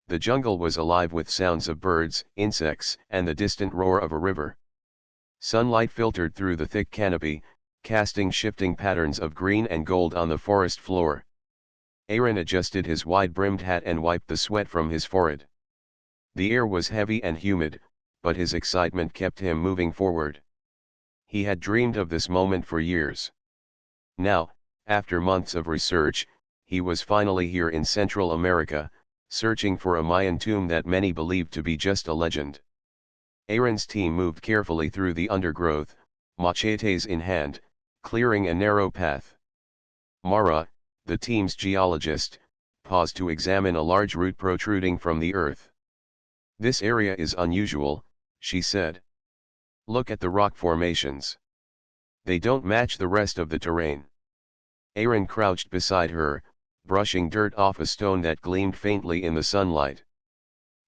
The jungle was alive with sounds of birds, insects, and the distant roar of a river. Sunlight filtered through the thick canopy, casting shifting patterns of green and gold on the forest floor. Aaron adjusted his wide-brimmed hat and wiped the sweat from his forehead. The air was heavy and humid, but his excitement kept him moving forward. He had dreamed of this moment for years. Now, after months of research, he was finally here in Central America, searching for a Mayan tomb that many believed to be just a legend. Aaron's team moved carefully through the undergrowth, machetes in hand, clearing a narrow path. Mara, the team's geologist, paused to examine a large root protruding from the earth. "This area is unusual," she said. "Look at the rock formations. They don't match the rest of the terrain." Aaron crouched beside her, brushing dirt off a stone that gleamed faintly in the sunlight.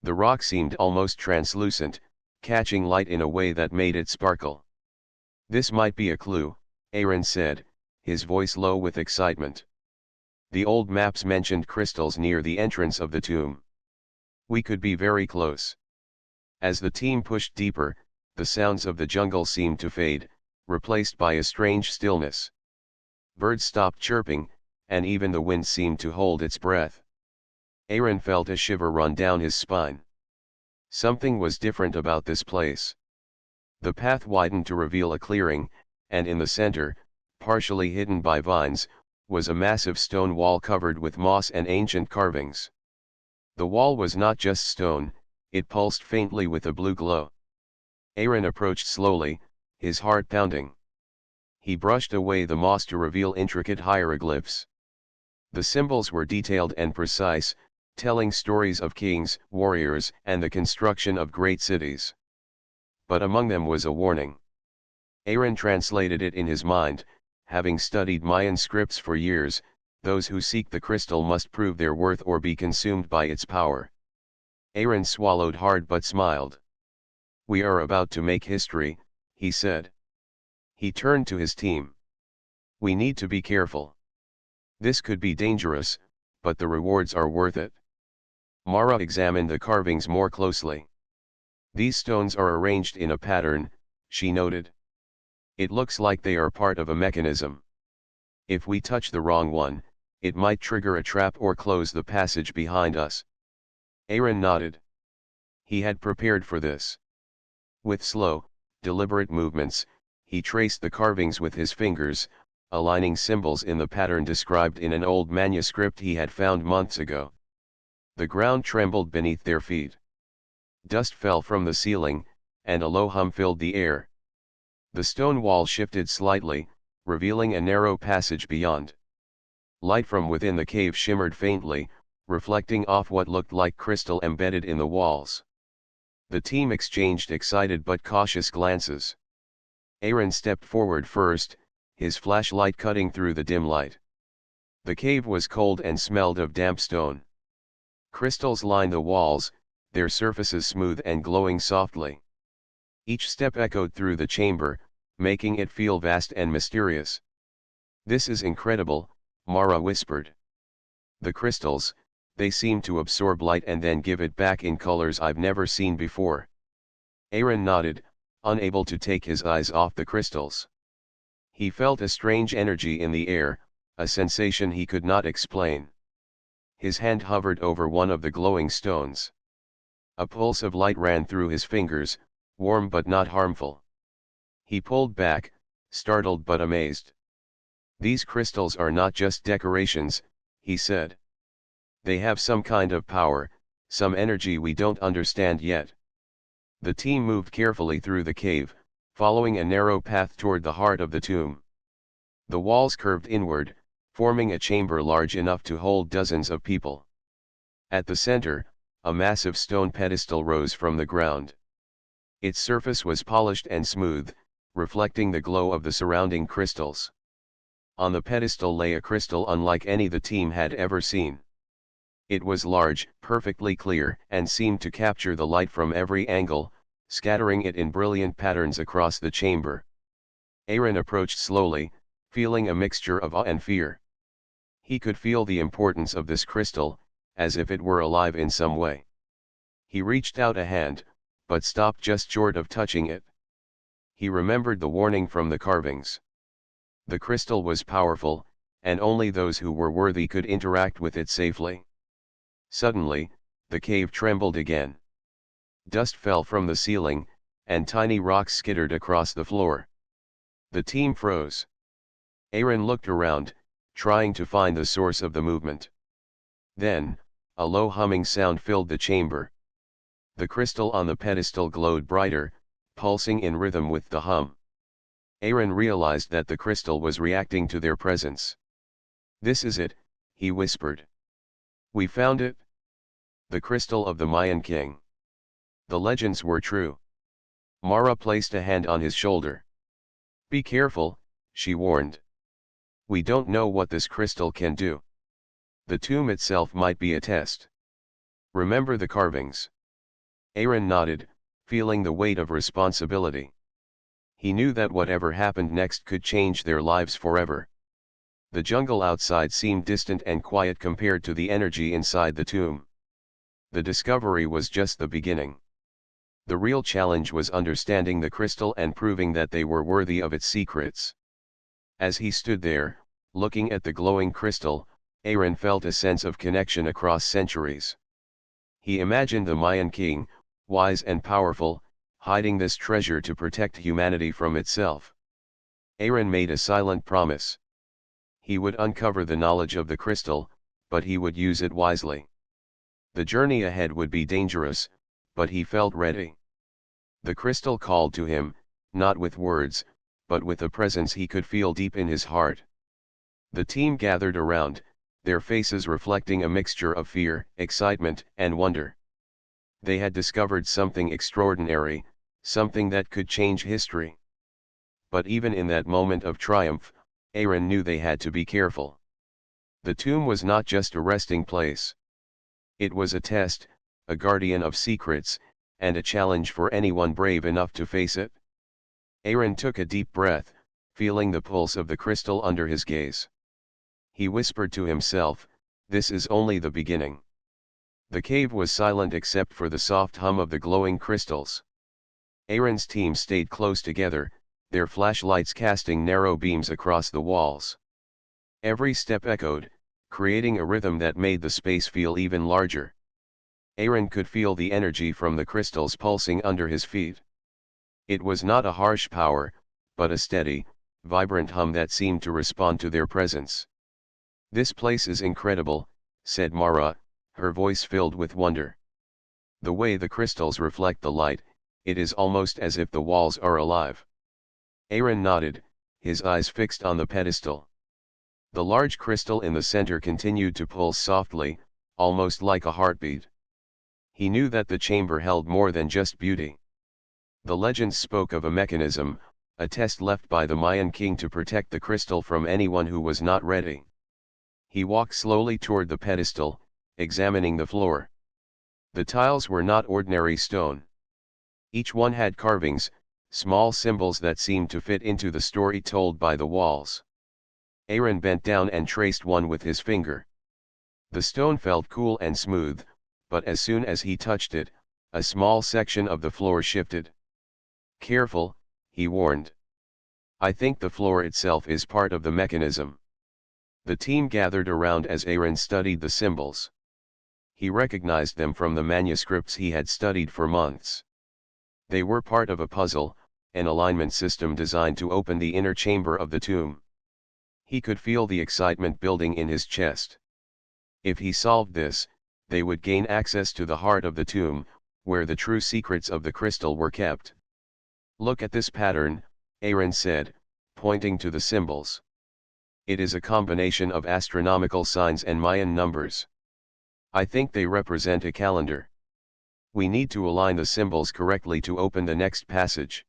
The rock seemed almost translucent, catching light in a way that made it sparkle. "This might be a clue," Aaron said, his voice low with excitement. "The old maps mentioned crystals near the entrance of the tomb. We could be very close." As the team pushed deeper, the sounds of the jungle seemed to fade, replaced by a strange stillness. Birds stopped chirping, and even the wind seemed to hold its breath. Aaron felt a shiver run down his spine. Something was different about this place. The path widened to reveal a clearing, and in the center, partially hidden by vines, was a massive stone wall covered with moss and ancient carvings. The wall was not just stone, it pulsed faintly with a blue glow. Aaron approached slowly, his heart pounding. He brushed away the moss to reveal intricate hieroglyphs. The symbols were detailed and precise, telling stories of kings, warriors, and the construction of great cities. But among them was a warning. Aaron translated it in his mind. Having studied Mayan scripts for years, those who seek the crystal must prove their worth or be consumed by its power. Aaron swallowed hard but smiled. "We are about to make history," he said. He turned to his team. "We need to be careful. This could be dangerous, but the rewards are worth it." Mara examined the carvings more closely. "These stones are arranged in a pattern," she noted. "It looks like they are part of a mechanism. If we touch the wrong one, it might trigger a trap or close the passage behind us." Aaron nodded. He had prepared for this. With slow, deliberate movements, he traced the carvings with his fingers, aligning symbols in the pattern described in an old manuscript he had found months ago. The ground trembled beneath their feet. Dust fell from the ceiling, and a low hum filled the air. The stone wall shifted slightly, revealing a narrow passage beyond. Light from within the cave shimmered faintly, reflecting off what looked like crystal embedded in the walls. The team exchanged excited but cautious glances. Aaron stepped forward first, his flashlight cutting through the dim light. The cave was cold and smelled of damp stone. Crystals lined the walls, their surfaces smooth and glowing softly. Each step echoed through the chamber, making it feel vast and mysterious. "This is incredible," Mara whispered. "The crystals, they seem to absorb light and then give it back in colors I've never seen before." Aaron nodded, unable to take his eyes off the crystals. He felt a strange energy in the air, a sensation he could not explain. His hand hovered over one of the glowing stones. A pulse of light ran through his fingers, warm but not harmful. He pulled back, startled but amazed. "These crystals are not just decorations," he said. "They have some kind of power, some energy we don't understand yet." The team moved carefully through the cave, following a narrow path toward the heart of the tomb. The walls curved inward, forming a chamber large enough to hold dozens of people. At the center, a massive stone pedestal rose from the ground. Its surface was polished and smooth, reflecting the glow of the surrounding crystals. On the pedestal lay a crystal unlike any the team had ever seen. It was large, perfectly clear, and seemed to capture the light from every angle, scattering it in brilliant patterns across the chamber. Aaron approached slowly, feeling a mixture of awe and fear. He could feel the importance of this crystal, as if it were alive in some way. He reached out a hand, but stopped just short of touching it. He remembered the warning from the carvings. The crystal was powerful, and only those who were worthy could interact with it safely. Suddenly, the cave trembled again. Dust fell from the ceiling, and tiny rocks skittered across the floor. The team froze. Aaron looked around, trying to find the source of the movement. Then, a low humming sound filled the chamber. The crystal on the pedestal glowed brighter, pulsing in rhythm with the hum. Aaron realized that the crystal was reacting to their presence. "This is it," he whispered. "We found it. The crystal of the Mayan king." The legends were true. Mara placed a hand on his shoulder. "Be careful," she warned. "We don't know what this crystal can do. The tomb itself might be a test. Remember the carvings." Aaron nodded, feeling the weight of responsibility. He knew that whatever happened next could change their lives forever. The jungle outside seemed distant and quiet compared to the energy inside the tomb. The discovery was just the beginning. The real challenge was understanding the crystal and proving that they were worthy of its secrets. As he stood there, looking at the glowing crystal, Aaron felt a sense of connection across centuries. He imagined the Mayan king, wise and powerful, hiding this treasure to protect humanity from itself. Aaron made a silent promise. He would uncover the knowledge of the crystal, but he would use it wisely. The journey ahead would be dangerous, but he felt ready. The crystal called to him, not with words, but with a presence he could feel deep in his heart. The team gathered around, their faces reflecting a mixture of fear, excitement, and wonder. They had discovered something extraordinary, something that could change history. But even in that moment of triumph, Aaron knew they had to be careful. The tomb was not just a resting place. It was a test, a guardian of secrets, and a challenge for anyone brave enough to face it. Aaron took a deep breath, feeling the pulse of the crystal under his gaze. He whispered to himself, "This is only the beginning." The cave was silent except for the soft hum of the glowing crystals. Aaron's team stayed close together, their flashlights casting narrow beams across the walls. Every step echoed, creating a rhythm that made the space feel even larger. Aaron could feel the energy from the crystals pulsing under his feet. It was not a harsh power, but a steady, vibrant hum that seemed to respond to their presence. "This place is incredible," said Mara, her voice filled with wonder. "The way the crystals reflect the light, it is almost as if the walls are alive." Aaron nodded, his eyes fixed on the pedestal. The large crystal in the center continued to pulse softly, almost like a heartbeat. He knew that the chamber held more than just beauty. The legends spoke of a mechanism, a test left by the Mayan king to protect the crystal from anyone who was not ready. He walked slowly toward the pedestal, examining the floor. The tiles were not ordinary stone. Each one had carvings, small symbols that seemed to fit into the story told by the walls. Aaron bent down and traced one with his finger. The stone felt cool and smooth, but as soon as he touched it, a small section of the floor shifted. "Careful," he warned. "I think the floor itself is part of the mechanism." The team gathered around as Aaron studied the symbols. He recognized them from the manuscripts he had studied for months. They were part of a puzzle, an alignment system designed to open the inner chamber of the tomb. He could feel the excitement building in his chest. If he solved this, they would gain access to the heart of the tomb, where the true secrets of the crystal were kept. "Look at this pattern," Aaron said, pointing to the symbols. "It is a combination of astronomical signs and Mayan numbers. I think they represent a calendar. We need to align the symbols correctly to open the next passage."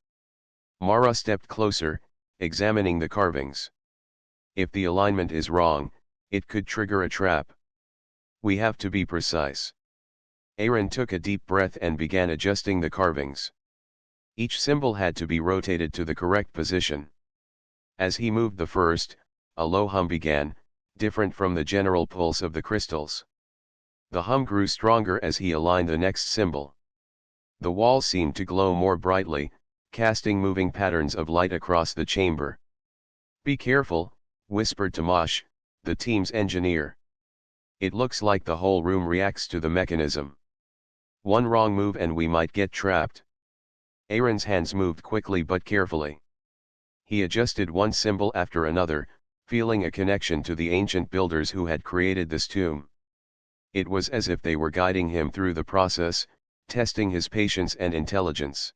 Mara stepped closer, examining the carvings. "If the alignment is wrong, it could trigger a trap. We have to be precise." Aaron took a deep breath and began adjusting the carvings. Each symbol had to be rotated to the correct position. As he moved the first, a low hum began, different from the general pulse of the crystals. The hum grew stronger as he aligned the next symbol. The walls seemed to glow more brightly, casting moving patterns of light across the chamber. "Be careful," whispered Tomasz, the team's engineer. "It looks like the whole room reacts to the mechanism. One wrong move and we might get trapped." Aaron's hands moved quickly but carefully. He adjusted one symbol after another, feeling a connection to the ancient builders who had created this tomb. It was as if they were guiding him through the process, testing his patience and intelligence.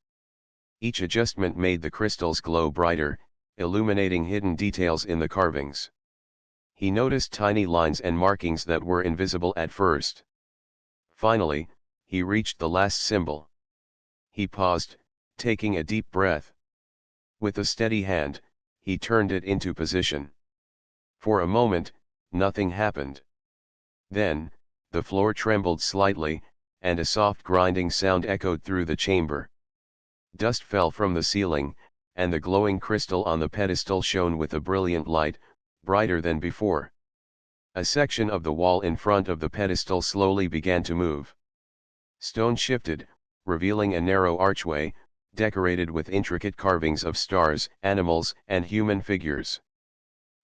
Each adjustment made the crystals glow brighter, illuminating hidden details in the carvings. He noticed tiny lines and markings that were invisible at first. Finally, he reached the last symbol. He paused, taking a deep breath. With a steady hand, he turned it into position. For a moment, nothing happened. Then, the floor trembled slightly, and a soft grinding sound echoed through the chamber. Dust fell from the ceiling, and the glowing crystal on the pedestal shone with a brilliant light, brighter than before. A section of the wall in front of the pedestal slowly began to move. Stone shifted, revealing a narrow archway, decorated with intricate carvings of stars, animals, and human figures.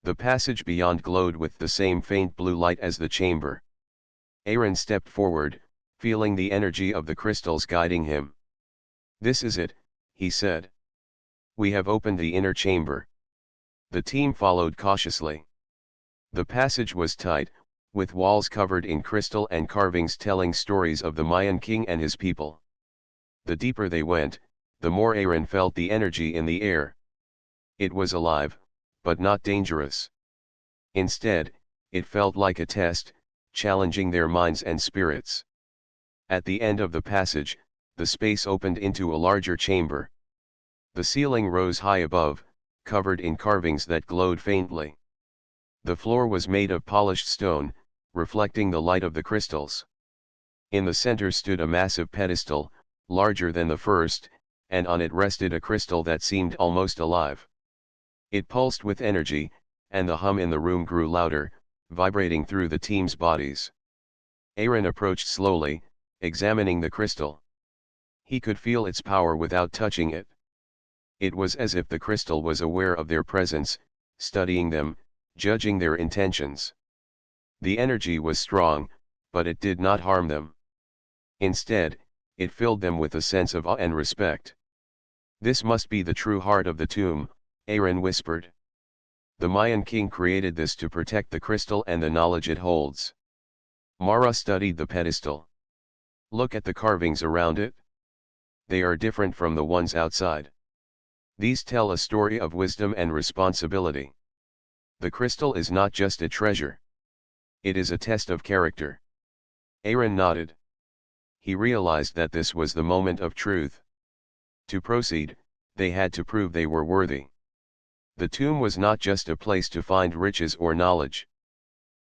The passage beyond glowed with the same faint blue light as the chamber. Aaron stepped forward, feeling the energy of the crystals guiding him. "This is it," he said. "We have opened the inner chamber." The team followed cautiously. The passage was tight, with walls covered in crystal and carvings telling stories of the Mayan king and his people. The deeper they went, the more Aaron felt the energy in the air. It was alive, but not dangerous. Instead, it felt like a test, challenging their minds and spirits. At the end of the passage, the space opened into a larger chamber. The ceiling rose high above, covered in carvings that glowed faintly. The floor was made of polished stone, reflecting the light of the crystals. In the center stood a massive pedestal, larger than the first, and on it rested a crystal that seemed almost alive. It pulsed with energy, and the hum in the room grew louder, vibrating through the team's bodies. Aaron approached slowly, examining the crystal. He could feel its power without touching it. It was as if the crystal was aware of their presence, studying them, judging their intentions. The energy was strong, but it did not harm them. Instead, it filled them with a sense of awe and respect. "This must be the true heart of the tomb," Aaron whispered. "The Mayan king created this to protect the crystal and the knowledge it holds." Mara studied the pedestal. "Look at the carvings around it. They are different from the ones outside. These tell a story of wisdom and responsibility. The crystal is not just a treasure. It is a test of character." Aaron nodded. He realized that this was the moment of truth. To proceed, they had to prove they were worthy. The tomb was not just a place to find riches or knowledge.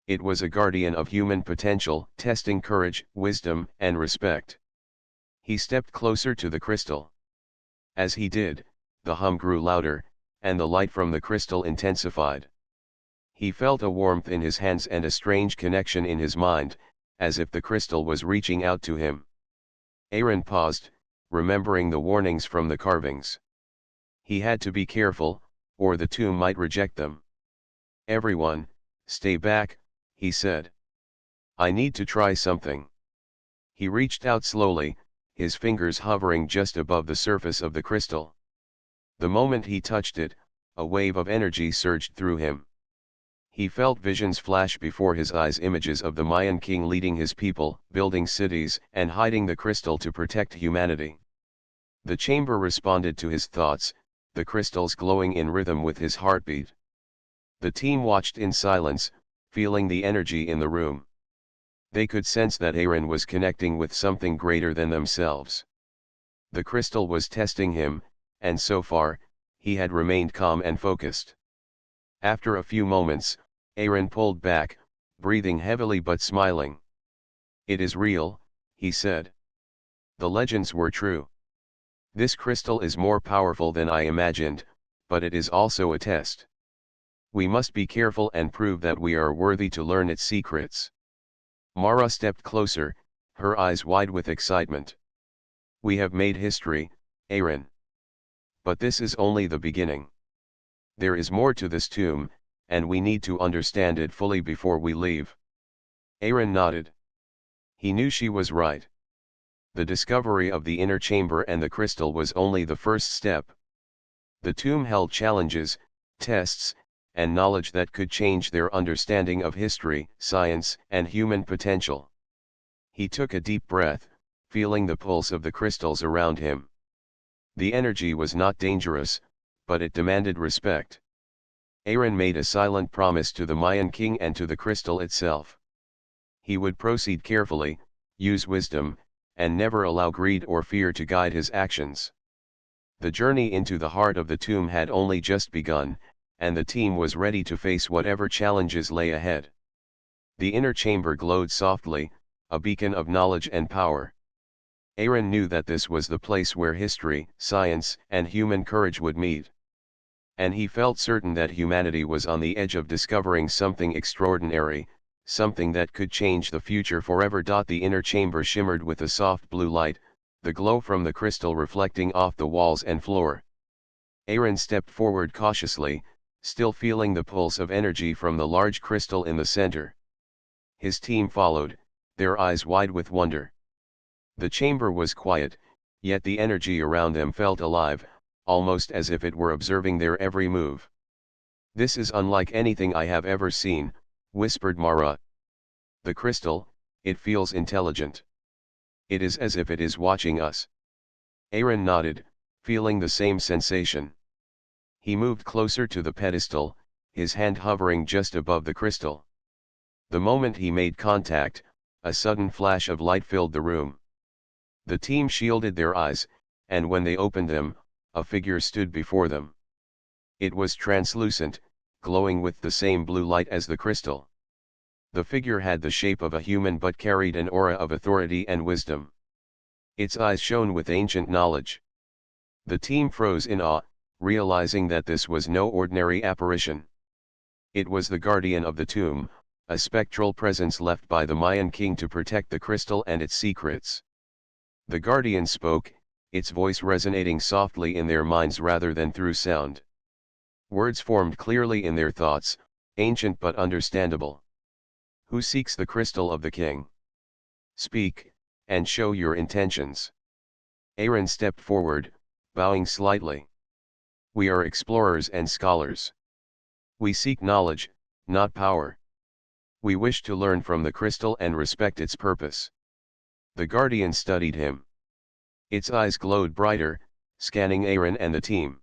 It was a guardian of human potential, testing courage, wisdom, and respect. He stepped closer to the crystal. As he did, the hum grew louder, and the light from the crystal intensified. He felt a warmth in his hands and a strange connection in his mind, as if the crystal was reaching out to him. Aaron paused, remembering the warnings from the carvings. He had to be careful, or the tomb might reject them. "Everyone, stay back," he said. "I need to try something." He reached out slowly, his fingers hovering just above the surface of the crystal. The moment he touched it, a wave of energy surged through him. He felt visions flash before his eyes, images of the Mayan king leading his people, building cities, and hiding the crystal to protect humanity. The chamber responded to his thoughts, the crystals glowing in rhythm with his heartbeat. The team watched in silence, feeling the energy in the room. They could sense that Aaron was connecting with something greater than themselves. The crystal was testing him, and so far, he had remained calm and focused. After a few moments, Aaron pulled back, breathing heavily but smiling. "It is real," he said. "The legends were true. This crystal is more powerful than I imagined, but it is also a test. We must be careful and prove that we are worthy to learn its secrets." Mara stepped closer, her eyes wide with excitement. We have made history, Aaron. But this is only the beginning. There is more to this tomb, and we need to understand it fully before we leave. Aaron nodded. He knew she was right. The discovery of the inner chamber and the crystal was only the first step. The tomb held challenges, tests, and knowledge that could change their understanding of history, science, and human potential. He took a deep breath, feeling the pulse of the crystals around him. The energy was not dangerous, but it demanded respect. Aaron made a silent promise to the Mayan king and to the crystal itself. He would proceed carefully, use wisdom, and never allow greed or fear to guide his actions. The journey into the heart of the tomb had only just begun, and the team was ready to face whatever challenges lay ahead. The inner chamber glowed softly, a beacon of knowledge and power. Aaron knew that this was the place where history, science, and human courage would meet. And he felt certain that humanity was on the edge of discovering something extraordinary, something that could change the future forever. The inner chamber shimmered with a soft blue light, the glow from the crystal reflecting off the walls and floor. Aaron stepped forward cautiously, still feeling the pulse of energy from the large crystal in the center. His team followed, their eyes wide with wonder. The chamber was quiet, yet the energy around them felt alive, almost as if it were observing their every move. "This is unlike anything I have ever seen," whispered Mara. "The crystal, it feels intelligent. It is as if it is watching us." Aaron nodded, feeling the same sensation. He moved closer to the pedestal, his hand hovering just above the crystal. The moment he made contact, a sudden flash of light filled the room. The team shielded their eyes, and when they opened them, a figure stood before them. It was translucent, glowing with the same blue light as the crystal. The figure had the shape of a human but carried an aura of authority and wisdom. Its eyes shone with ancient knowledge. The team froze in awe, realizing that this was no ordinary apparition. It was the guardian of the tomb, a spectral presence left by the Mayan king to protect the crystal and its secrets. The guardian spoke, its voice resonating softly in their minds rather than through sound. Words formed clearly in their thoughts, ancient but understandable. "Who seeks the crystal of the king? Speak, and show your intentions." Aaron stepped forward, bowing slightly. "We are explorers and scholars. We seek knowledge, not power. We wish to learn from the crystal and respect its purpose." The guardian studied him. Its eyes glowed brighter, scanning Aaron and the team.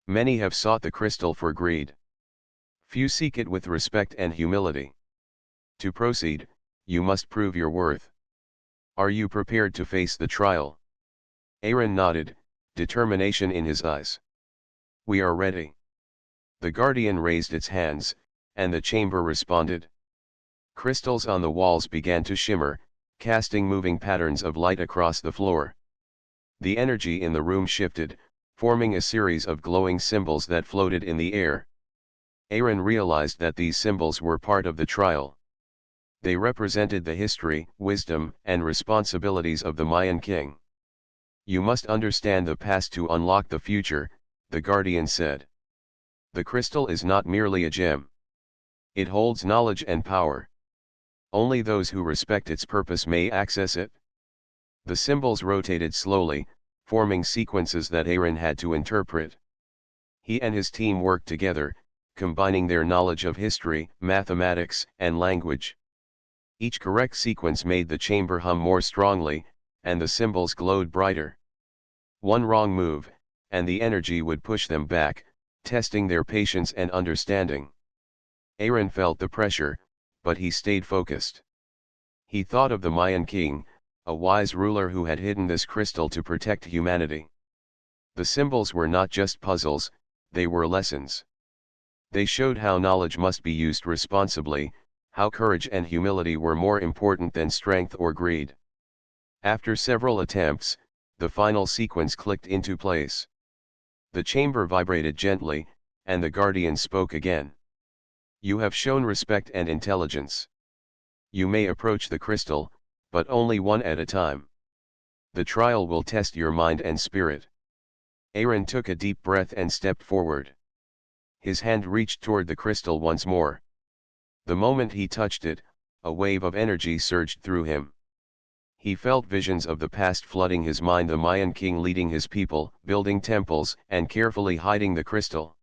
"Many have sought the crystal for greed. Few seek it with respect and humility. To proceed, you must prove your worth. Are you prepared to face the trial?" Aaron nodded, determination in his eyes. "We are ready." The guardian raised its hands, and the chamber responded. Crystals on the walls began to shimmer, casting moving patterns of light across the floor. The energy in the room shifted, forming a series of glowing symbols that floated in the air. Aaron realized that these symbols were part of the trial. They represented the history, wisdom, and responsibilities of the Mayan king. "You must understand the past to unlock the future," the guardian said. "The crystal is not merely a gem. It holds knowledge and power. Only those who respect its purpose may access it." The symbols rotated slowly, forming sequences that Aaron had to interpret. He and his team worked together, combining their knowledge of history, mathematics, and language. Each correct sequence made the chamber hum more strongly, and the symbols glowed brighter. One wrong move, and the energy would push them back, testing their patience and understanding. Aaron felt the pressure, but he stayed focused. He thought of the Mayan king, a wise ruler who had hidden this crystal to protect humanity. The symbols were not just puzzles, they were lessons. They showed how knowledge must be used responsibly, how courage and humility were more important than strength or greed. After several attempts, the final sequence clicked into place. The chamber vibrated gently, and the guardian spoke again. "You have shown respect and intelligence. You may approach the crystal, but only one at a time." The trial will test your mind and spirit. Aaron took a deep breath and stepped forward. His hand reached toward the crystal once more. The moment he touched it, a wave of energy surged through him. He felt visions of the past flooding his mind, the Mayan king leading his people, building temples, and carefully hiding the crystal.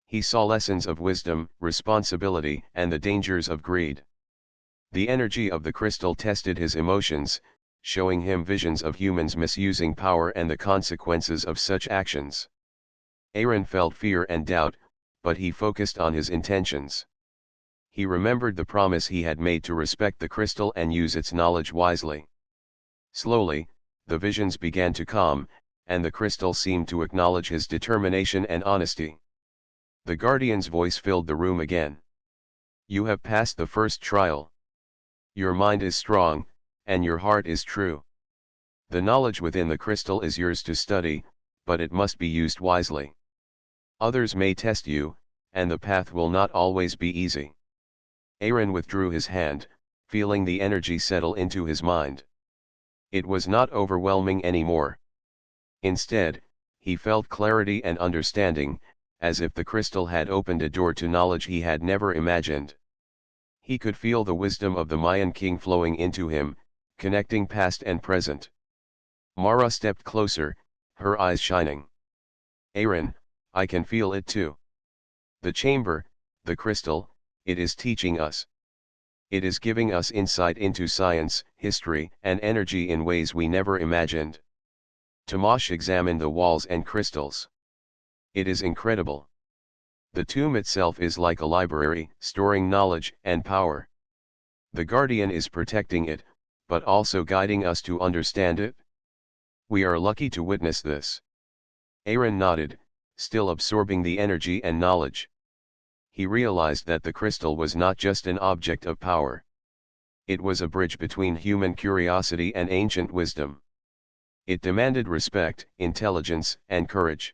He saw lessons of wisdom, responsibility, and the dangers of greed. The energy of the crystal tested his emotions, showing him visions of humans misusing power and the consequences of such actions. Aaron felt fear and doubt, but he focused on his intentions. He remembered the promise he had made to respect the crystal and use its knowledge wisely. Slowly, the visions began to calm, and the crystal seemed to acknowledge his determination and honesty. The guardian's voice filled the room again. You have passed the first trial. Your mind is strong, and your heart is true. The knowledge within the crystal is yours to study, but it must be used wisely. Others may test you, and the path will not always be easy. Aaron withdrew his hand, feeling the energy settle into his mind. It was not overwhelming anymore. Instead, he felt clarity and understanding, as if the crystal had opened a door to knowledge he had never imagined. He could feel the wisdom of the Mayan king flowing into him, connecting past and present. Mara stepped closer, her eyes shining. Aaron, I can feel it too. The chamber, the crystal, it is teaching us. It is giving us insight into science, history, and energy in ways we never imagined. Tomasz examined the walls and crystals. It is incredible. The tomb itself is like a library, storing knowledge and power. The guardian is protecting it, but also guiding us to understand it. We are lucky to witness this. Aaron nodded, still absorbing the energy and knowledge. He realized that the crystal was not just an object of power. It was a bridge between human curiosity and ancient wisdom. It demanded respect, intelligence, and courage.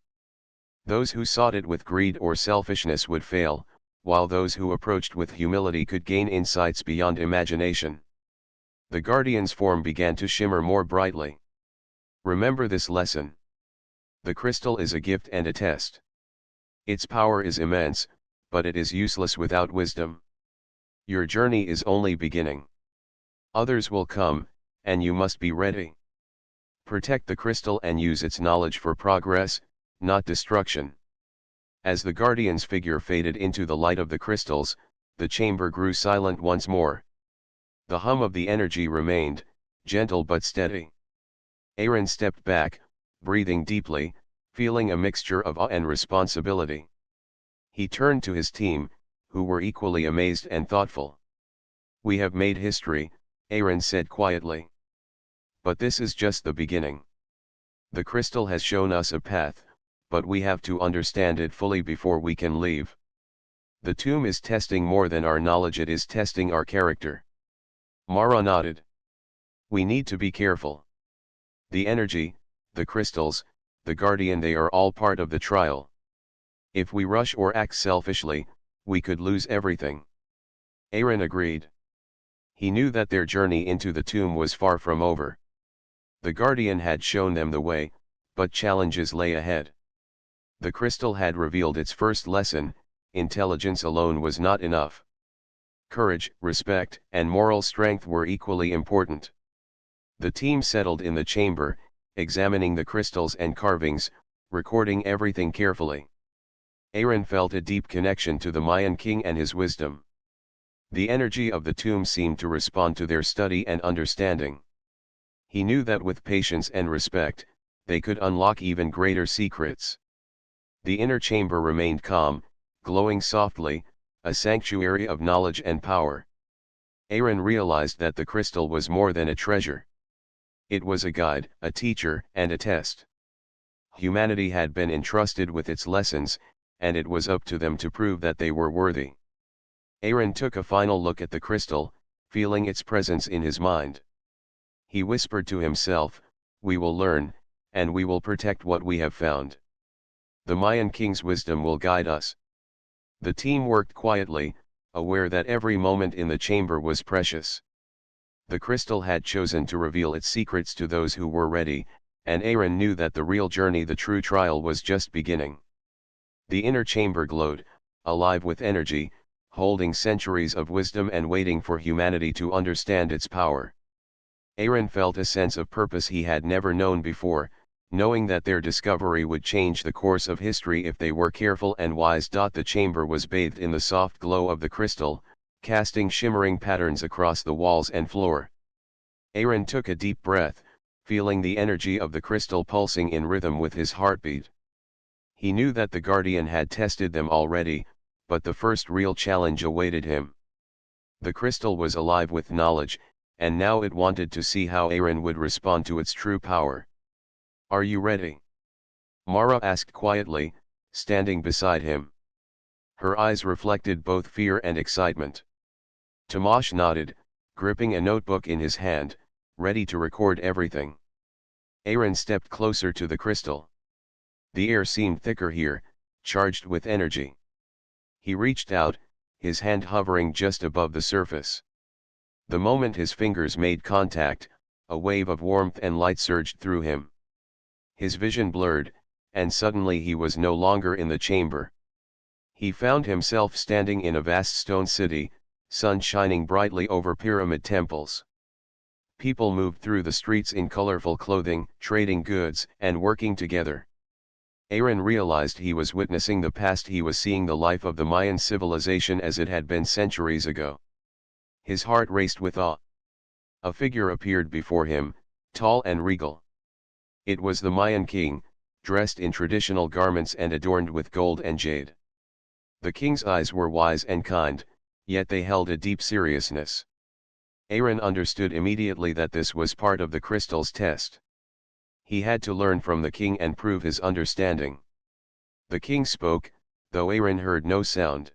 Those who sought it with greed or selfishness would fail, while those who approached with humility could gain insights beyond imagination. The guardian's form began to shimmer more brightly. Remember this lesson. The crystal is a gift and a test. Its power is immense, but it is useless without wisdom. Your journey is only beginning. Others will come, and you must be ready. Protect the crystal and use its knowledge for progress, not destruction. As the guardian's figure faded into the light of the crystals, the chamber grew silent once more. The hum of the energy remained, gentle but steady. Aaron stepped back, breathing deeply, feeling a mixture of awe and responsibility. He turned to his team, who were equally amazed and thoughtful. We have made history, Aaron said quietly. But this is just the beginning. The crystal has shown us a path, but we have to understand it fully before we can leave. The tomb is testing more than our knowledge, it is testing our character. Mara nodded. We need to be careful. The energy, the crystals, the guardian, they are all part of the trial. If we rush or act selfishly, we could lose everything. Aaron agreed. He knew that their journey into the tomb was far from over. The guardian had shown them the way, but challenges lay ahead. The crystal had revealed its first lesson: intelligence alone was not enough. Courage, respect, and moral strength were equally important. The team settled in the chamber, examining the crystals and carvings, recording everything carefully. Aaron felt a deep connection to the Mayan king and his wisdom. The energy of the tomb seemed to respond to their study and understanding. He knew that with patience and respect, they could unlock even greater secrets. The inner chamber remained calm, glowing softly, a sanctuary of knowledge and power. Aaron realized that the crystal was more than a treasure. It was a guide, a teacher, and a test. Humanity had been entrusted with its lessons, and it was up to them to prove that they were worthy. Aaron took a final look at the crystal, feeling its presence in his mind. He whispered to himself, "We will learn, and we will protect what we have found. The Mayan king's wisdom will guide us." The team worked quietly, aware that every moment in the chamber was precious. The crystal had chosen to reveal its secrets to those who were ready, and Aaron knew that the real journey, the true trial, was just beginning. The inner chamber glowed, alive with energy, holding centuries of wisdom and waiting for humanity to understand its power. Aaron felt a sense of purpose he had never known before, knowing that their discovery would change the course of history if they were careful and wise. The chamber was bathed in the soft glow of the crystal, casting shimmering patterns across the walls and floor. Aaron took a deep breath, feeling the energy of the crystal pulsing in rhythm with his heartbeat. He knew that the Guardian had tested them already, but the first real challenge awaited him. The crystal was alive with knowledge, and now it wanted to see how Aaron would respond to its true power. "Are you ready?" Mara asked quietly, standing beside him. Her eyes reflected both fear and excitement. Tomasz nodded, gripping a notebook in his hand, ready to record everything. Aaron stepped closer to the crystal. The air seemed thicker here, charged with energy. He reached out, his hand hovering just above the surface. The moment his fingers made contact, a wave of warmth and light surged through him. His vision blurred, and suddenly he was no longer in the chamber. He found himself standing in a vast stone city, sun shining brightly over pyramid temples. People moved through the streets in colorful clothing, trading goods and working together. Aaron realized he was witnessing the past. He was seeing the life of the Mayan civilization as it had been centuries ago. His heart raced with awe. A figure appeared before him, tall and regal. It was the Mayan king, dressed in traditional garments and adorned with gold and jade. The king's eyes were wise and kind, yet they held a deep seriousness. Aaron understood immediately that this was part of the crystal's test. He had to learn from the king and prove his understanding. The king spoke, though Aaron heard no sound.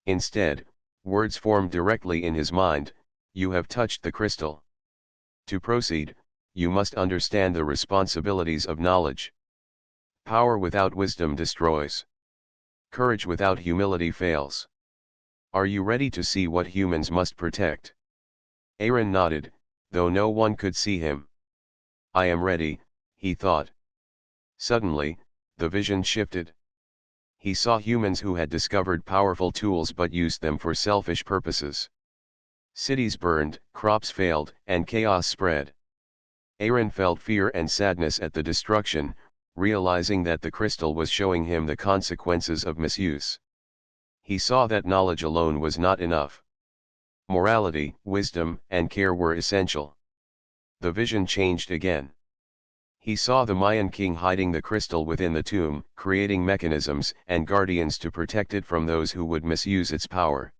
Instead, words formed directly in his mind: "You have touched the crystal. To proceed, you must understand the responsibilities of knowledge. Power without wisdom destroys. Courage without humility fails. Are you ready to see what humans must protect?" Aaron nodded, though no one could see him. "I am ready," he thought. Suddenly, the vision shifted. He saw humans who had discovered powerful tools but used them for selfish purposes. Cities burned, crops failed, and chaos spread. Aaron felt fear and sadness at the destruction, realizing that the crystal was showing him the consequences of misuse. He saw that knowledge alone was not enough. Morality, wisdom, and care were essential. The vision changed again. He saw the Mayan king hiding the crystal within the tomb, creating mechanisms and guardians to protect it from those who would misuse its power.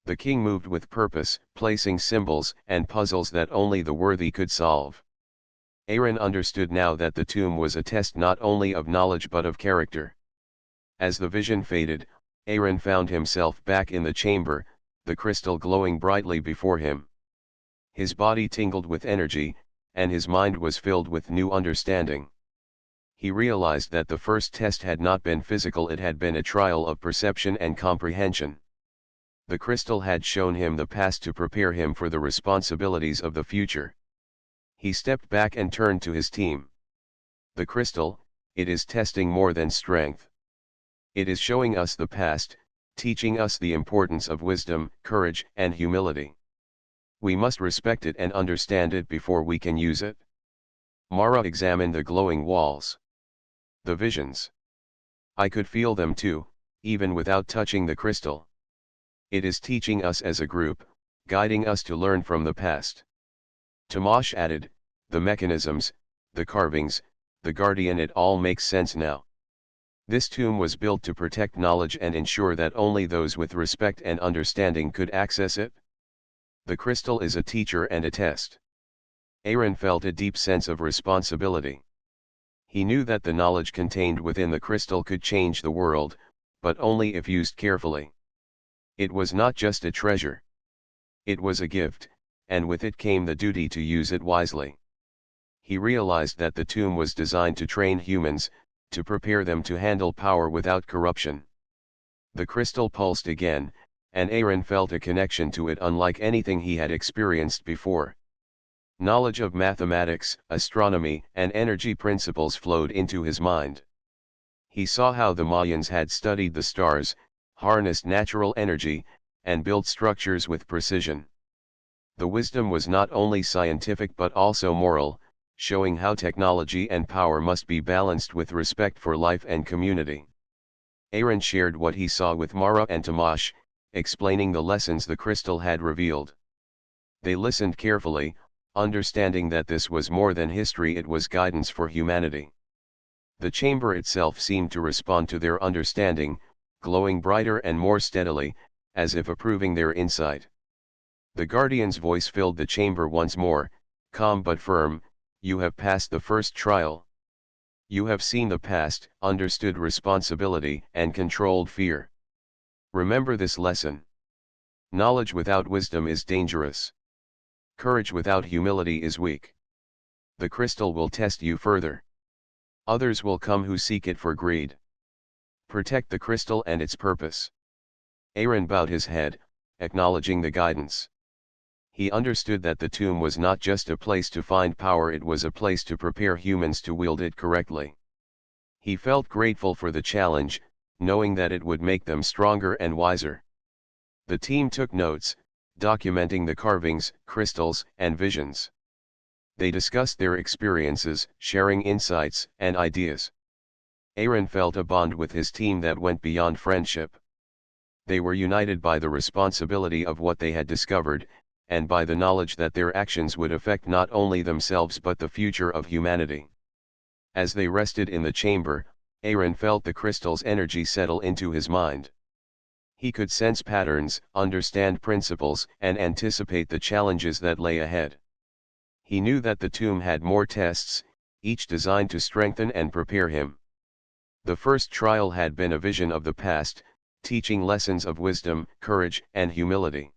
The king moved with purpose, placing symbols and puzzles that only the worthy could solve. Aaron understood now that the tomb was a test not only of knowledge but of character. As the vision faded, Aaron found himself back in the chamber, the crystal glowing brightly before him. His body tingled with energy, and his mind was filled with new understanding. He realized that the first test had not been physical, it had been a trial of perception and comprehension. The crystal had shown him the past to prepare him for the responsibilities of the future. He stepped back and turned to his team. "The crystal, it is testing more than strength. It is showing us the past, teaching us the importance of wisdom, courage, and humility. We must respect it and understand it before we can use it." Mara examined the glowing walls. "The visions. I could feel them too, even without touching the crystal. It is teaching us as a group, guiding us to learn from the past." Tomasz added, "The mechanisms, the carvings, the guardian, it all makes sense now. This tomb was built to protect knowledge and ensure that only those with respect and understanding could access it. The crystal is a teacher and a test." Aaron felt a deep sense of responsibility. He knew that the knowledge contained within the crystal could change the world, but only if used carefully. It was not just a treasure. It was a gift, and with it came the duty to use it wisely. He realized that the tomb was designed to train humans, to prepare them to handle power without corruption. The crystal pulsed again, and Aaron felt a connection to it unlike anything he had experienced before. Knowledge of mathematics, astronomy, and energy principles flowed into his mind. He saw how the Mayans had studied the stars, harnessed natural energy, and built structures with precision. The wisdom was not only scientific but also moral, showing how technology and power must be balanced with respect for life and community. Aaron shared what he saw with Mara and Tomasz, explaining the lessons the crystal had revealed. They listened carefully, understanding that this was more than history, it was guidance for humanity. The chamber itself seemed to respond to their understanding, glowing brighter and more steadily, as if approving their insight. The guardian's voice filled the chamber once more, calm but firm. You have passed the first trial. You have seen the past, understood responsibility, and controlled fear. Remember this lesson. Knowledge without wisdom is dangerous. Courage without humility is weak. The crystal will test you further. Others will come who seek it for greed. Protect the crystal and its purpose. Aaron bowed his head, acknowledging the guidance. He understood that the tomb was not just a place to find power, it was a place to prepare humans to wield it correctly. He felt grateful for the challenge, knowing that it would make them stronger and wiser. The team took notes, documenting the carvings, crystals, and visions. They discussed their experiences, sharing insights and ideas. Aaron felt a bond with his team that went beyond friendship. They were united by the responsibility of what they had discovered, and by the knowledge that their actions would affect not only themselves but the future of humanity. As they rested in the chamber, Aaron felt the crystal's energy settle into his mind. He could sense patterns, understand principles, and anticipate the challenges that lay ahead. He knew that the tomb had more tests, each designed to strengthen and prepare him. The first trial had been a vision of the past, teaching lessons of wisdom, courage, and humility.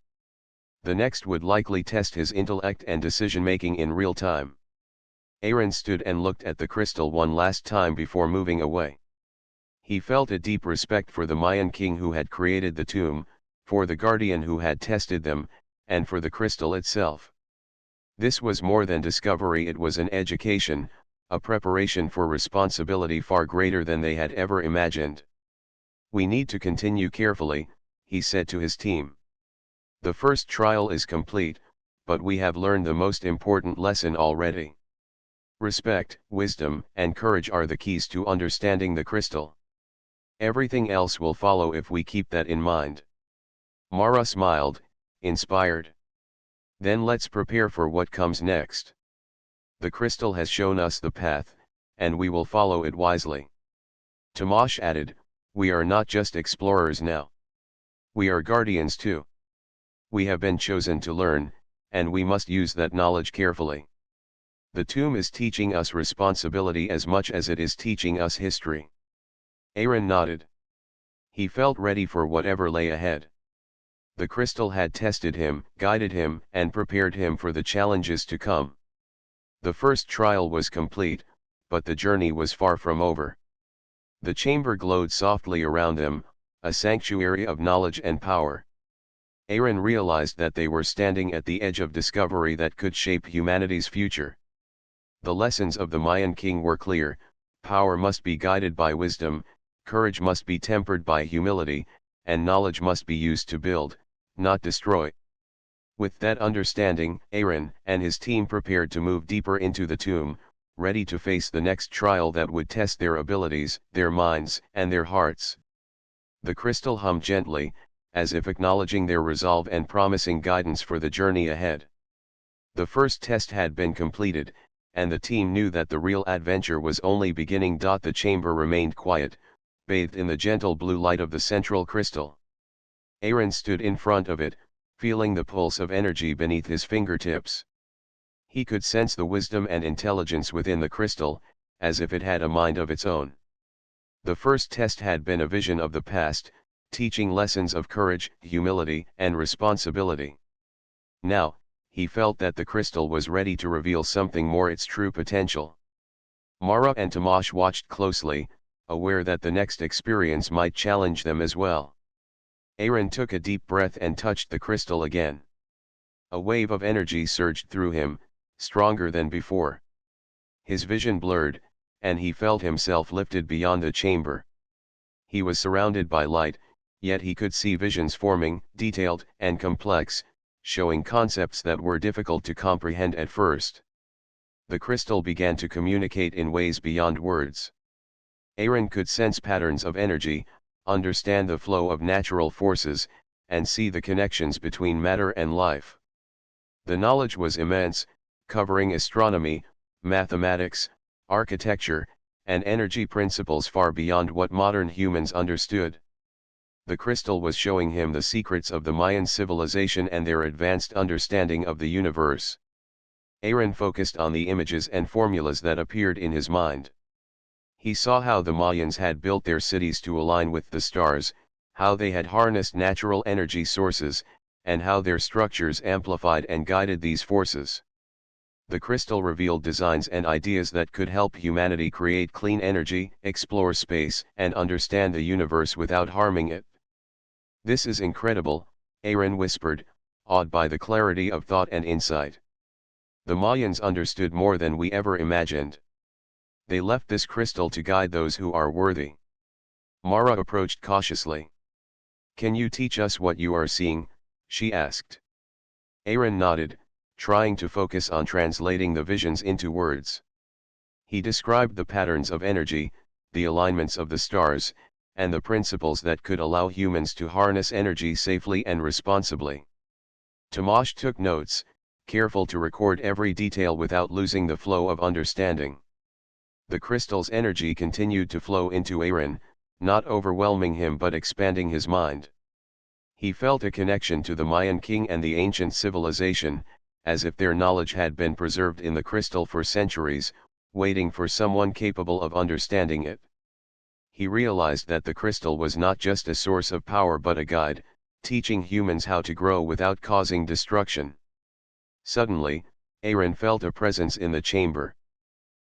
The next would likely test his intellect and decision-making in real time. Aaron stood and looked at the crystal one last time before moving away. He felt a deep respect for the Mayan king who had created the tomb, for the guardian who had tested them, and for the crystal itself. This was more than discovery, it was an education, a preparation for responsibility far greater than they had ever imagined. We need to continue carefully, he said to his team. The first trial is complete, but we have learned the most important lesson already. Respect, wisdom, and courage are the keys to understanding the crystal. Everything else will follow if we keep that in mind. Mara smiled, inspired. Then let's prepare for what comes next. The crystal has shown us the path, and we will follow it wisely. Tomasz added, we are not just explorers now. We are guardians too. We have been chosen to learn, and we must use that knowledge carefully. The tomb is teaching us responsibility as much as it is teaching us history. Aaron nodded. He felt ready for whatever lay ahead. The crystal had tested him, guided him, and prepared him for the challenges to come. The first trial was complete, but the journey was far from over. The chamber glowed softly around them, a sanctuary of knowledge and power. Aaron realized that they were standing at the edge of discovery that could shape humanity's future. The lessons of the Mayan king were clear: power must be guided by wisdom, courage must be tempered by humility, and knowledge must be used to build, not destroy. With that understanding, Aaron and his team prepared to move deeper into the tomb, ready to face the next trial that would test their abilities, their minds, and their hearts. The crystal hummed gently, as if acknowledging their resolve and promising guidance for the journey ahead. The first test had been completed, and the team knew that the real adventure was only beginning. The chamber remained quiet, bathed in the gentle blue light of the central crystal. Aaron stood in front of it, feeling the pulse of energy beneath his fingertips. He could sense the wisdom and intelligence within the crystal, as if it had a mind of its own. The first test had been a vision of the past, teaching lessons of courage, humility, and responsibility. Now, he felt that the crystal was ready to reveal something more, its true potential. Mara and Tomasz watched closely, aware that the next experience might challenge them as well. Aaron took a deep breath and touched the crystal again. A wave of energy surged through him, stronger than before. His vision blurred, and he felt himself lifted beyond the chamber. He was surrounded by light, yet he could see visions forming, detailed and complex, showing concepts that were difficult to comprehend at first. The crystal began to communicate in ways beyond words. Aaron could sense patterns of energy, understand the flow of natural forces, and see the connections between matter and life. The knowledge was immense, covering astronomy, mathematics, architecture, and energy principles far beyond what modern humans understood. The crystal was showing him the secrets of the Mayan civilization and their advanced understanding of the universe. Aaron focused on the images and formulas that appeared in his mind. He saw how the Mayans had built their cities to align with the stars, how they had harnessed natural energy sources, and how their structures amplified and guided these forces. The crystal revealed designs and ideas that could help humanity create clean energy, explore space, and understand the universe without harming it. "This is incredible," Aaron whispered, awed by the clarity of thought and insight. "The Mayans understood more than we ever imagined. They left this crystal to guide those who are worthy." Mara approached cautiously. "Can you teach us what you are seeing?" she asked. Aaron nodded, trying to focus on translating the visions into words. He described the patterns of energy, the alignments of the stars, and the principles that could allow humans to harness energy safely and responsibly. Tomasz took notes, careful to record every detail without losing the flow of understanding. The crystal's energy continued to flow into Aaron, not overwhelming him but expanding his mind. He felt a connection to the Mayan king and the ancient civilization, as if their knowledge had been preserved in the crystal for centuries, waiting for someone capable of understanding it. He realized that the crystal was not just a source of power but a guide, teaching humans how to grow without causing destruction. Suddenly, Aaron felt a presence in the chamber.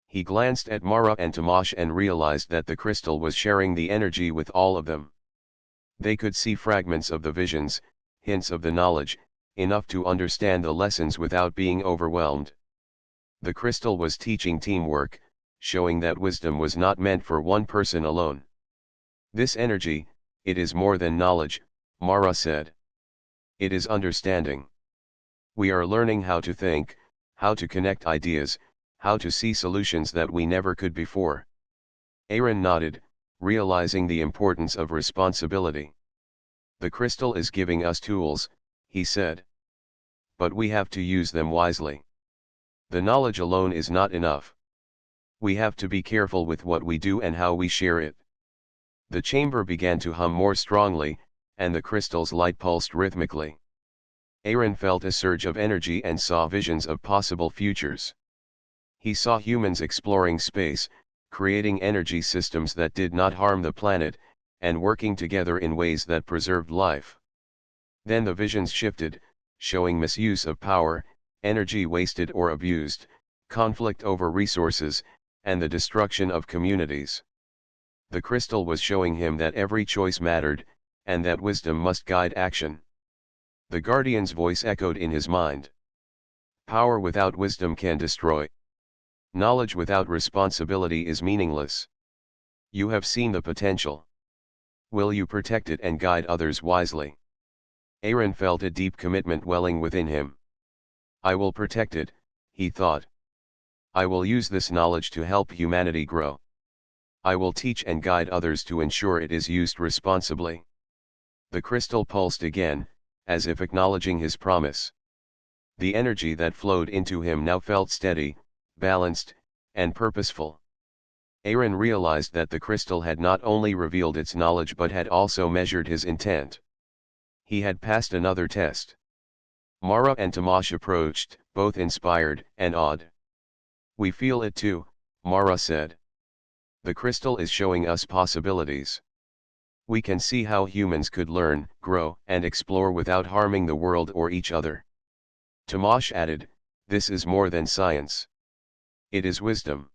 He glanced at Mara and Tomasz and realized that the crystal was sharing the energy with all of them. They could see fragments of the visions, hints of the knowledge, enough to understand the lessons without being overwhelmed. The crystal was teaching teamwork, showing that wisdom was not meant for one person alone. "This energy, it is more than knowledge," Mara said. "It is understanding. We are learning how to think, how to connect ideas, how to see solutions that we never could before." Aaron nodded, realizing the importance of responsibility. "The crystal is giving us tools," he said. "But we have to use them wisely. The knowledge alone is not enough. We have to be careful with what we do and how we share it." The chamber began to hum more strongly, and the crystal's light pulsed rhythmically. Aaron felt a surge of energy and saw visions of possible futures. He saw humans exploring space, creating energy systems that did not harm the planet, and working together in ways that preserved life. Then the visions shifted, showing misuse of power, energy wasted or abused, conflict over resources, and the destruction of communities. The crystal was showing him that every choice mattered, and that wisdom must guide action. The guardian's voice echoed in his mind. "Power without wisdom can destroy. Knowledge without responsibility is meaningless. You have seen the potential. Will you protect it and guide others wisely?" Aaron felt a deep commitment welling within him. "I will protect it," he thought. "I will use this knowledge to help humanity grow. I will teach and guide others to ensure it is used responsibly." The crystal pulsed again, as if acknowledging his promise. The energy that flowed into him now felt steady, balanced, and purposeful. Aaron realized that the crystal had not only revealed its knowledge but had also measured his intent. He had passed another test. Mara and Tomasz approached, both inspired and awed. "We feel it too," Mara said. "The crystal is showing us possibilities. We can see how humans could learn, grow, and explore without harming the world or each other." Tomasz added, "This is more than science. It is wisdom.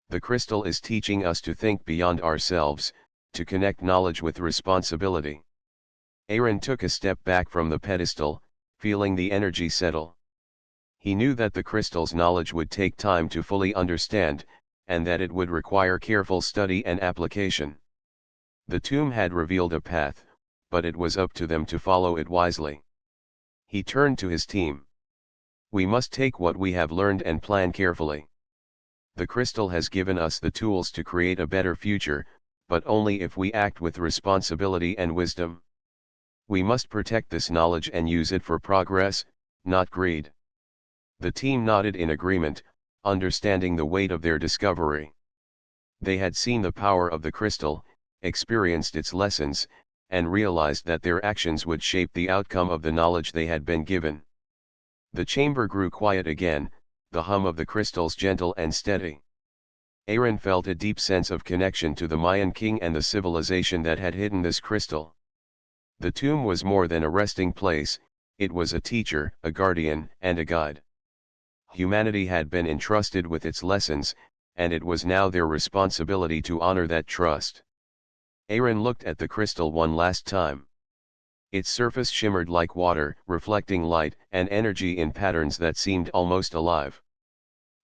The crystal is teaching us to think beyond ourselves, to connect knowledge with responsibility." Aaron took a step back from the pedestal, feeling the energy settle. He knew that the crystal's knowledge would take time to fully understand, and that it would require careful study and application. The tomb had revealed a path, but it was up to them to follow it wisely. He turned to his team. We must take what we have learned and plan carefully. The crystal has given us the tools to create a better future, but only if we act with responsibility and wisdom. We must protect this knowledge and use it for progress, not greed. The team nodded in agreement, understanding the weight of their discovery. They had seen the power of the crystal, experienced its lessons, and realized that their actions would shape the outcome of the knowledge they had been given. The chamber grew quiet again, the hum of the crystals gentle and steady. Aaron felt a deep sense of connection to the Mayan king and the civilization that had hidden this crystal. The tomb was more than a resting place, it was a teacher, a guardian, and a guide. Humanity had been entrusted with its lessons, and it was now their responsibility to honor that trust. Aaron looked at the crystal one last time. Its surface shimmered like water, reflecting light and energy in patterns that seemed almost alive.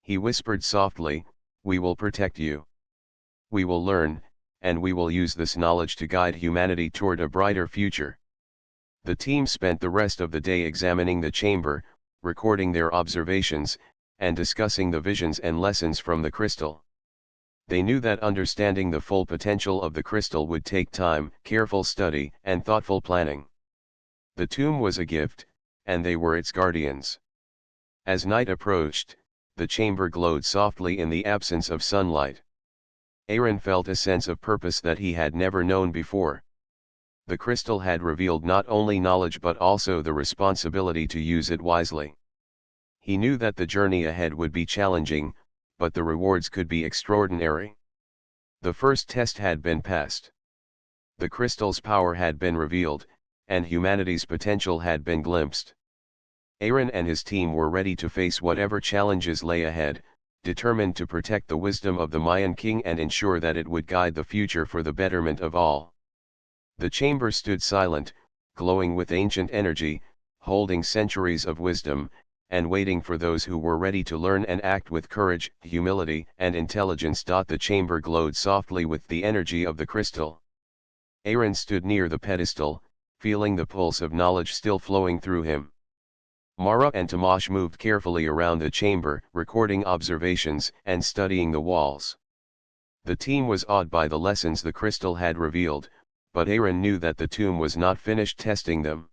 He whispered softly, "We will protect you. We will learn, and we will use this knowledge to guide humanity toward a brighter future." The team spent the rest of the day examining the chamber, recording their observations, and discussing the visions and lessons from the crystal. They knew that understanding the full potential of the crystal would take time, careful study, and thoughtful planning. The tomb was a gift, and they were its guardians. As night approached, the chamber glowed softly in the absence of sunlight. Aaron felt a sense of purpose that he had never known before. The crystal had revealed not only knowledge but also the responsibility to use it wisely. He knew that the journey ahead would be challenging, but the rewards could be extraordinary. The first test had been passed. The crystal's power had been revealed, and humanity's potential had been glimpsed. Aaron and his team were ready to face whatever challenges lay ahead, determined to protect the wisdom of the Mayan king and ensure that it would guide the future for the betterment of all. The chamber stood silent, glowing with ancient energy, holding centuries of wisdom, and waiting for those who were ready to learn and act with courage, humility, and intelligence. The chamber glowed softly with the energy of the crystal. Aaron stood near the pedestal, feeling the pulse of knowledge still flowing through him. Mara and Tomasz moved carefully around the chamber, recording observations and studying the walls. The team was awed by the lessons the crystal had revealed, but Aaron knew that the tomb was not finished testing them.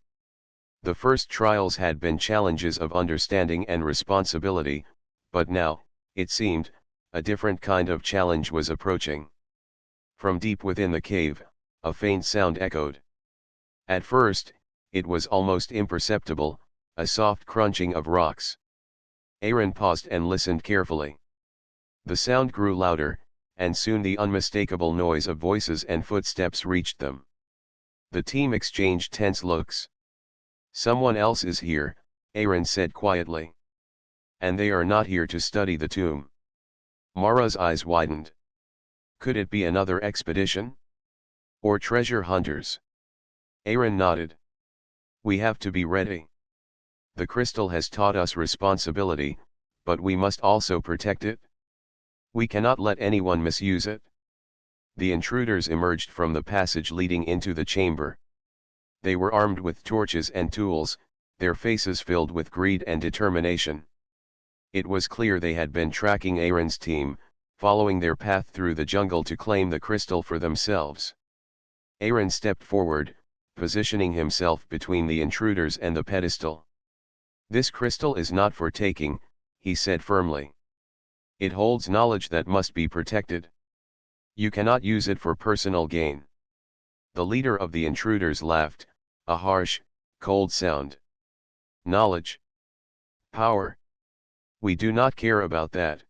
The first trials had been challenges of understanding and responsibility, but now, it seemed, a different kind of challenge was approaching. From deep within the cave, a faint sound echoed. At first, it was almost imperceptible, a soft crunching of rocks. Aaron paused and listened carefully. The sound grew louder, and soon the unmistakable noise of voices and footsteps reached them. The team exchanged tense looks. "Someone else is here," Aaron said quietly. "And they are not here to study the tomb." Mara's eyes widened. Could it be another expedition? Or treasure hunters? Aaron nodded. "We have to be ready. The crystal has taught us responsibility, but we must also protect it. We cannot let anyone misuse it." The intruders emerged from the passage leading into the chamber. They were armed with torches and tools, their faces filled with greed and determination. It was clear they had been tracking Aaron's team, following their path through the jungle to claim the crystal for themselves. Aaron stepped forward, positioning himself between the intruders and the pedestal. "This crystal is not for taking," he said firmly. "It holds knowledge that must be protected. You cannot use it for personal gain." The leader of the intruders laughed, a harsh, cold sound. "Knowledge? Power? We do not care about that.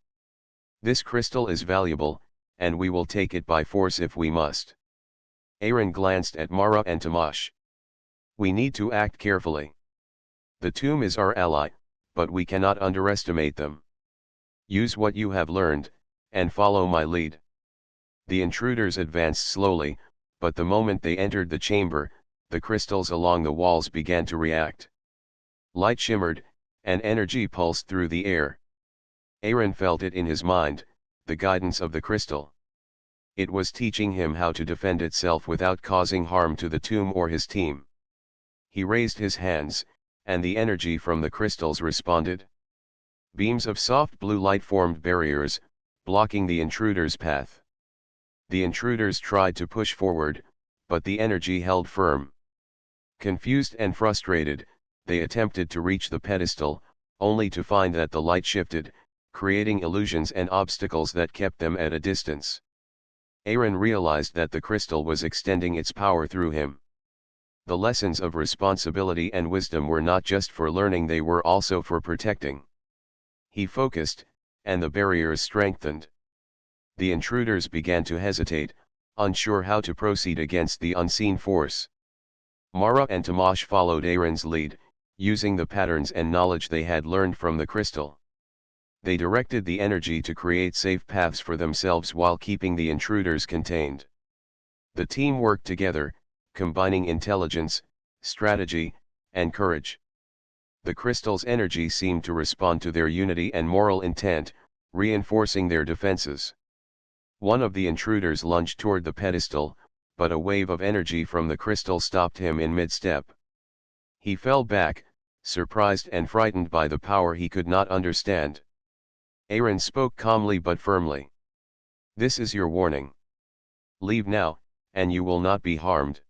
This crystal is valuable, and we will take it by force if we must." Aaron glanced at Mara and Tomasz. "We need to act carefully. The tomb is our ally, but we cannot underestimate them. Use what you have learned, and follow my lead." The intruders advanced slowly, but the moment they entered the chamber, the crystals along the walls began to react. Light shimmered, and energy pulsed through the air. Aaron felt it in his mind, the guidance of the crystal. It was teaching him how to defend itself without causing harm to the tomb or his team. He raised his hands, and the energy from the crystals responded. Beams of soft blue light formed barriers, blocking the intruders' path. The intruders tried to push forward, but the energy held firm. Confused and frustrated, they attempted to reach the pedestal, only to find that the light shifted, creating illusions and obstacles that kept them at a distance. Aaron realized that the crystal was extending its power through him. The lessons of responsibility and wisdom were not just for learning, they were also for protecting. He focused, and the barriers strengthened. The intruders began to hesitate, unsure how to proceed against the unseen force. Mara and Tamash followed Aaron's lead, using the patterns and knowledge they had learned from the crystal. They directed the energy to create safe paths for themselves while keeping the intruders contained. The team worked together, combining intelligence, strategy, and courage. The crystal's energy seemed to respond to their unity and moral intent, reinforcing their defenses. One of the intruders lunged toward the pedestal, but a wave of energy from the crystal stopped him in mid-step. He fell back, surprised and frightened by the power he could not understand. Aaron spoke calmly but firmly. "This is your warning. Leave now, and you will not be harmed.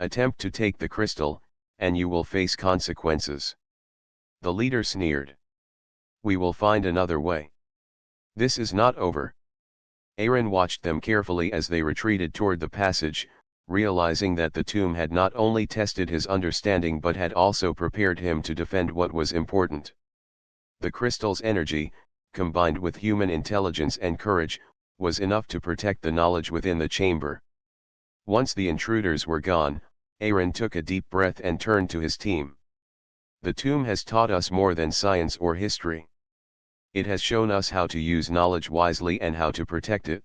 Attempt to take the crystal, and you will face consequences." The leader sneered. "We will find another way. This is not over." Aaron watched them carefully as they retreated toward the passage, realizing that the tomb had not only tested his understanding but had also prepared him to defend what was important. The crystal's energy, combined with human intelligence and courage, was enough to protect the knowledge within the chamber. Once the intruders were gone, Aaron took a deep breath and turned to his team. "The tomb has taught us more than science or history. It has shown us how to use knowledge wisely and how to protect it.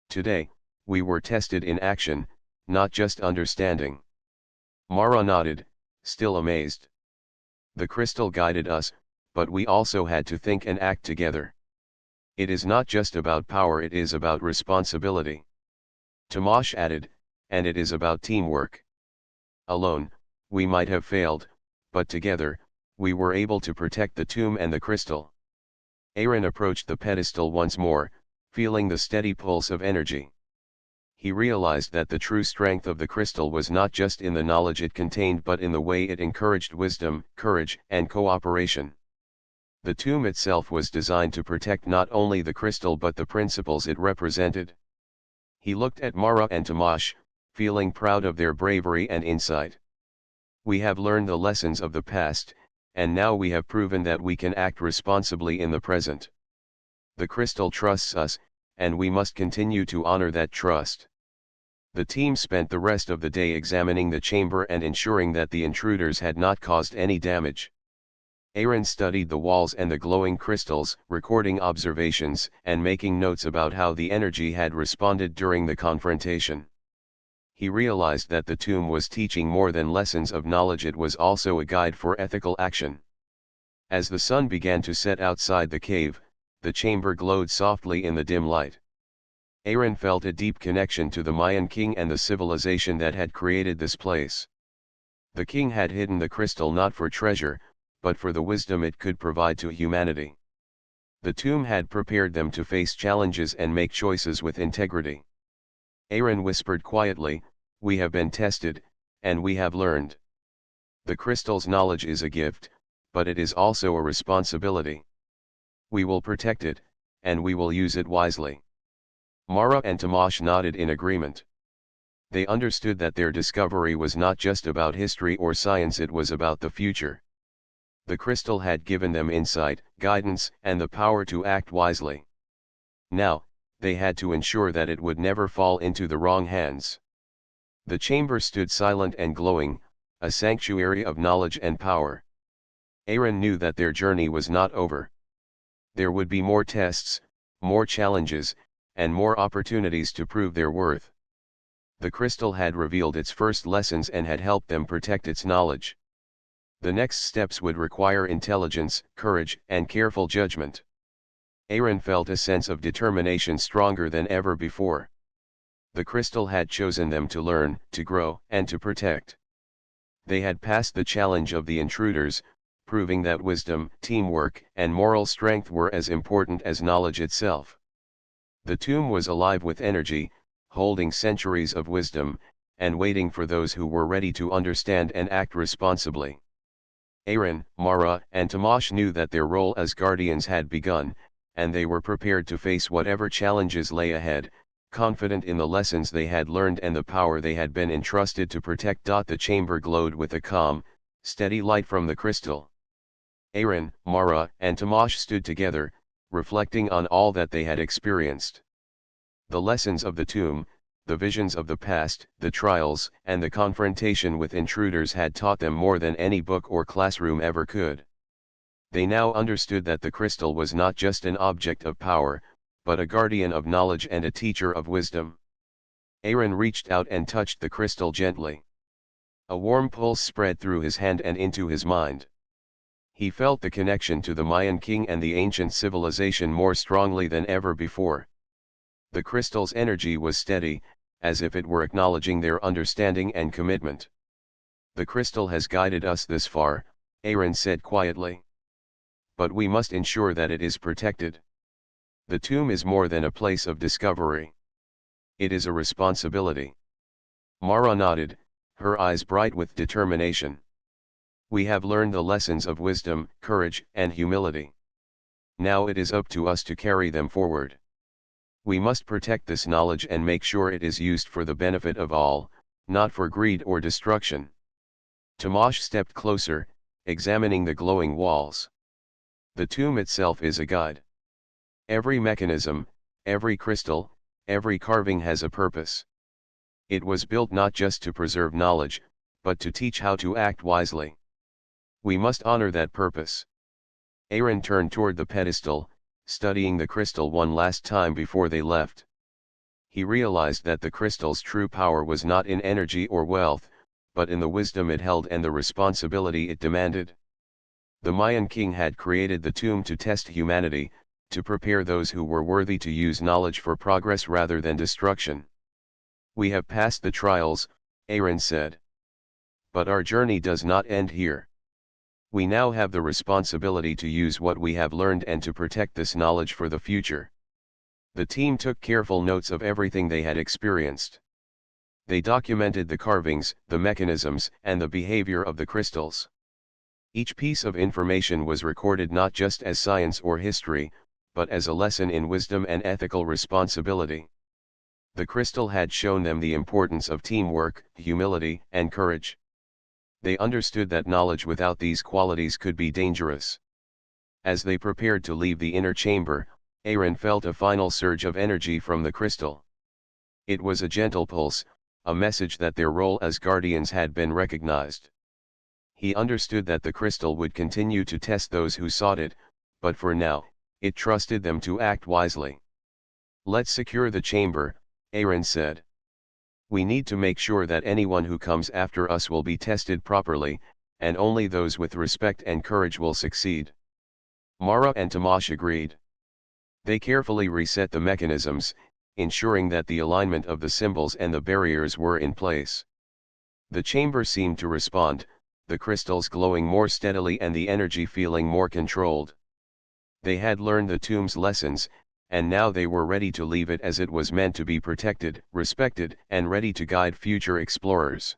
Today, we were tested in action, not just understanding." Mara nodded, still amazed. "The crystal guided us, but we also had to think and act together. It is not just about power, it is about responsibility." Tamash added, "And it is about teamwork. Alone, we might have failed, but together, we were able to protect the tomb and the crystal." Aaron approached the pedestal once more, feeling the steady pulse of energy. He realized that the true strength of the crystal was not just in the knowledge it contained but in the way it encouraged wisdom, courage, and cooperation. The tomb itself was designed to protect not only the crystal but the principles it represented. He looked at Mara and Tamash, feeling proud of their bravery and insight. "We have learned the lessons of the past, and now we have proven that we can act responsibly in the present. The crystal trusts us, and we must continue to honor that trust." The team spent the rest of the day examining the chamber and ensuring that the intruders had not caused any damage. Aaron studied the walls and the glowing crystals, recording observations and making notes about how the energy had responded during the confrontation. He realized that the tomb was teaching more than lessons of knowledge, it was also a guide for ethical action. As the sun began to set outside the cave, the chamber glowed softly in the dim light. Aaron felt a deep connection to the Mayan king and the civilization that had created this place. The king had hidden the crystal not for treasure, but for the wisdom it could provide to humanity. The tomb had prepared them to face challenges and make choices with integrity. Aaron whispered quietly, "We have been tested, and we have learned. The crystal's knowledge is a gift, but it is also a responsibility. We will protect it, and we will use it wisely." Mara and Tamash nodded in agreement. They understood that their discovery was not just about history or science, it was about the future. The crystal had given them insight, guidance, and the power to act wisely. Now, they had to ensure that it would never fall into the wrong hands. The chamber stood silent and glowing, a sanctuary of knowledge and power. Aaron knew that their journey was not over. There would be more tests, more challenges, and more opportunities to prove their worth. The crystal had revealed its first lessons and had helped them protect its knowledge. The next steps would require intelligence, courage, and careful judgment. Aaron felt a sense of determination stronger than ever before. The crystal had chosen them to learn, to grow, and to protect. They had passed the challenge of the intruders, proving that wisdom, teamwork, and moral strength were as important as knowledge itself. The tomb was alive with energy, holding centuries of wisdom, and waiting for those who were ready to understand and act responsibly. Aaron, Mara, and Tamash knew that their role as guardians had begun, and they were prepared to face whatever challenges lay ahead, confident in the lessons they had learned and the power they had been entrusted to protect. The chamber glowed with a calm, steady light from the crystal. Aaron, Mara, and Tamash stood together, reflecting on all that they had experienced. The lessons of the tomb, the visions of the past, the trials, and the confrontation with intruders had taught them more than any book or classroom ever could. They now understood that the crystal was not just an object of power, but a guardian of knowledge and a teacher of wisdom. Aaron reached out and touched the crystal gently. A warm pulse spread through his hand and into his mind. He felt the connection to the Mayan king and the ancient civilization more strongly than ever before. The crystal's energy was steady, as if it were acknowledging their understanding and commitment. "The crystal has guided us this far," Aaron said quietly. "But we must ensure that it is protected. The tomb is more than a place of discovery. It is a responsibility." Mara nodded, her eyes bright with determination. "We have learned the lessons of wisdom, courage, and humility. Now it is up to us to carry them forward. We must protect this knowledge and make sure it is used for the benefit of all, not for greed or destruction." Tamash stepped closer, examining the glowing walls. "The tomb itself is a guide. Every mechanism, every crystal, every carving has a purpose. It was built not just to preserve knowledge, but to teach how to act wisely. We must honor that purpose." Aaron turned toward the pedestal, studying the crystal one last time before they left. He realized that the crystal's true power was not in energy or wealth, but in the wisdom it held and the responsibility it demanded. The Mayan king had created the tomb to test humanity, to prepare those who were worthy to use knowledge for progress rather than destruction. "We have passed the trials," Aaron said. "But our journey does not end here. We now have the responsibility to use what we have learned and to protect this knowledge for the future." The team took careful notes of everything they had experienced. They documented the carvings, the mechanisms, and the behavior of the crystals. Each piece of information was recorded not just as science or history, but as a lesson in wisdom and ethical responsibility. The crystal had shown them the importance of teamwork, humility, and courage. They understood that knowledge without these qualities could be dangerous. As they prepared to leave the inner chamber, Aaron felt a final surge of energy from the crystal. It was a gentle pulse, a message that their role as guardians had been recognized. He understood that the crystal would continue to test those who sought it, but for now, it trusted them to act wisely. "Let's secure the chamber," Aaron said. "We need to make sure that anyone who comes after us will be tested properly, and only those with respect and courage will succeed." Mara and Tamash agreed. They carefully reset the mechanisms, ensuring that the alignment of the symbols and the barriers were in place. The chamber seemed to respond, the crystals glowing more steadily and the energy feeling more controlled. They had learned the tomb's lessons, and now they were ready to leave it as it was meant to be protected, respected, and ready to guide future explorers.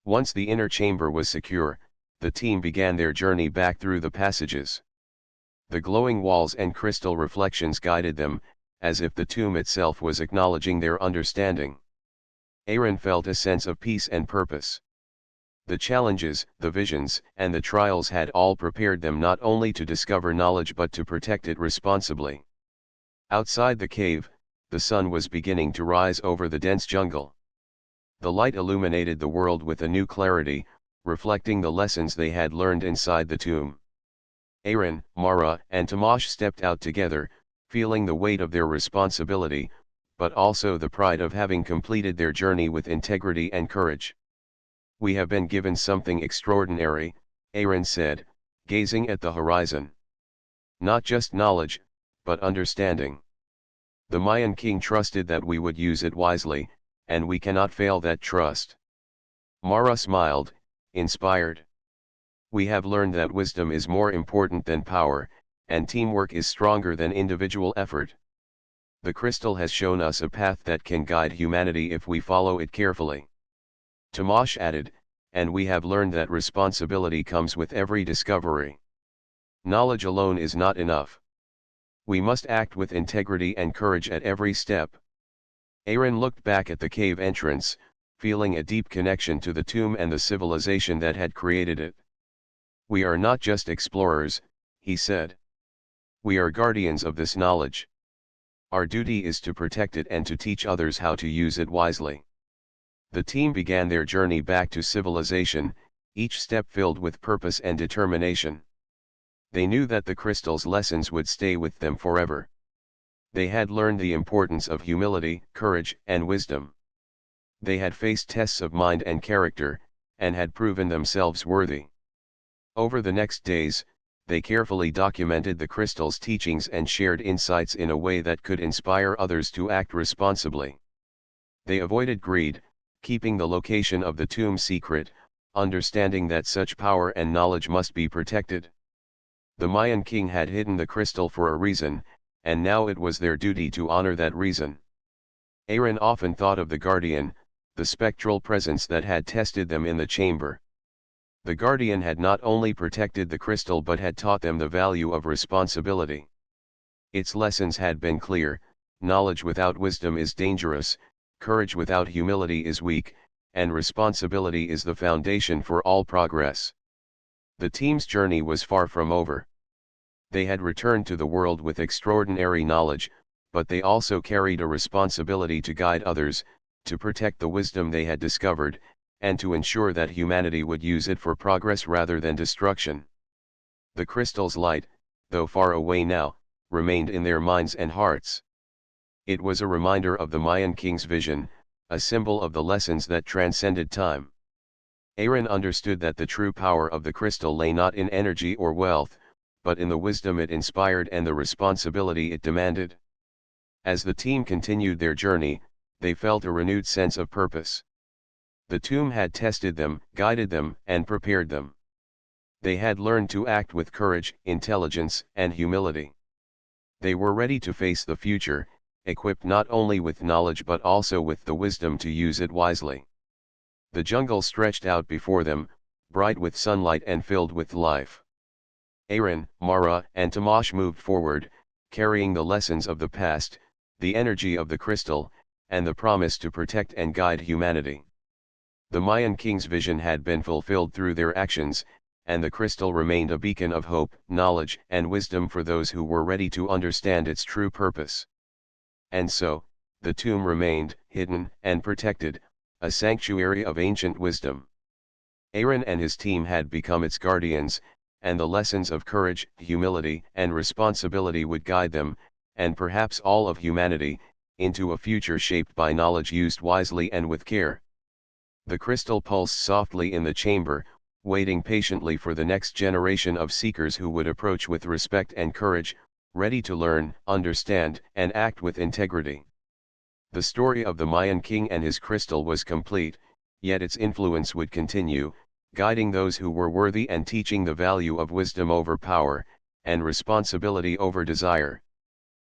Once the inner chamber was secure, the team began their journey back through the passages. The glowing walls and crystal reflections guided them, as if the tomb itself was acknowledging their understanding. Aaron felt a sense of peace and purpose. The challenges, the visions, and the trials had all prepared them not only to discover knowledge but to protect it responsibly. Outside the cave, the sun was beginning to rise over the dense jungle. The light illuminated the world with a new clarity, reflecting the lessons they had learned inside the tomb. Aaron, Mara, and Tamash stepped out together, feeling the weight of their responsibility, but also the pride of having completed their journey with integrity and courage. "We have been given something extraordinary," Aaron said, gazing at the horizon. "Not just knowledge, but understanding. The Mayan king trusted that we would use it wisely, and we cannot fail that trust." Mara smiled, inspired. "We have learned that wisdom is more important than power, and teamwork is stronger than individual effort. The crystal has shown us a path that can guide humanity if we follow it carefully." Tomasz added, "And we have learned that responsibility comes with every discovery. Knowledge alone is not enough. We must act with integrity and courage at every step." Aaron looked back at the cave entrance, feeling a deep connection to the tomb and the civilization that had created it. "We are not just explorers," he said. "We are guardians of this knowledge. Our duty is to protect it and to teach others how to use it wisely." The team began their journey back to civilization, each step filled with purpose and determination. They knew that the crystal's lessons would stay with them forever. They had learned the importance of humility, courage, and wisdom. They had faced tests of mind and character, and had proven themselves worthy. Over the next days, they carefully documented the crystal's teachings and shared insights in a way that could inspire others to act responsibly. They avoided greed, keeping the location of the tomb secret, understanding that such power and knowledge must be protected. The Mayan king had hidden the crystal for a reason, and now it was their duty to honor that reason. Aaron often thought of the guardian, the spectral presence that had tested them in the chamber. The guardian had not only protected the crystal but had taught them the value of responsibility. Its lessons had been clear: knowledge without wisdom is dangerous, courage without humility is weak, and responsibility is the foundation for all progress. The team's journey was far from over. They had returned to the world with extraordinary knowledge, but they also carried a responsibility to guide others, to protect the wisdom they had discovered, and to ensure that humanity would use it for progress rather than destruction. The crystal's light, though far away now, remained in their minds and hearts. It was a reminder of the Mayan king's vision, a symbol of the lessons that transcended time. Aaron understood that the true power of the crystal lay not in energy or wealth, but in the wisdom it inspired and the responsibility it demanded. As the team continued their journey, they felt a renewed sense of purpose. The tomb had tested them, guided them, and prepared them. They had learned to act with courage, intelligence, and humility. They were ready to face the future, equipped not only with knowledge but also with the wisdom to use it wisely. The jungle stretched out before them, bright with sunlight and filled with life. Aaron, Mara, and Tomasz moved forward, carrying the lessons of the past, the energy of the crystal, and the promise to protect and guide humanity. The Mayan king's vision had been fulfilled through their actions, and the crystal remained a beacon of hope, knowledge, and wisdom for those who were ready to understand its true purpose. And so, the tomb remained, hidden and protected, a sanctuary of ancient wisdom. Aaron and his team had become its guardians, and the lessons of courage, humility, and responsibility would guide them, and perhaps all of humanity, into a future shaped by knowledge used wisely and with care. The crystal pulsed softly in the chamber, waiting patiently for the next generation of seekers who would approach with respect and courage, ready to learn, understand, and act with integrity. The story of the Mayan king and his crystal was complete, yet its influence would continue, guiding those who were worthy and teaching the value of wisdom over power, and responsibility over desire.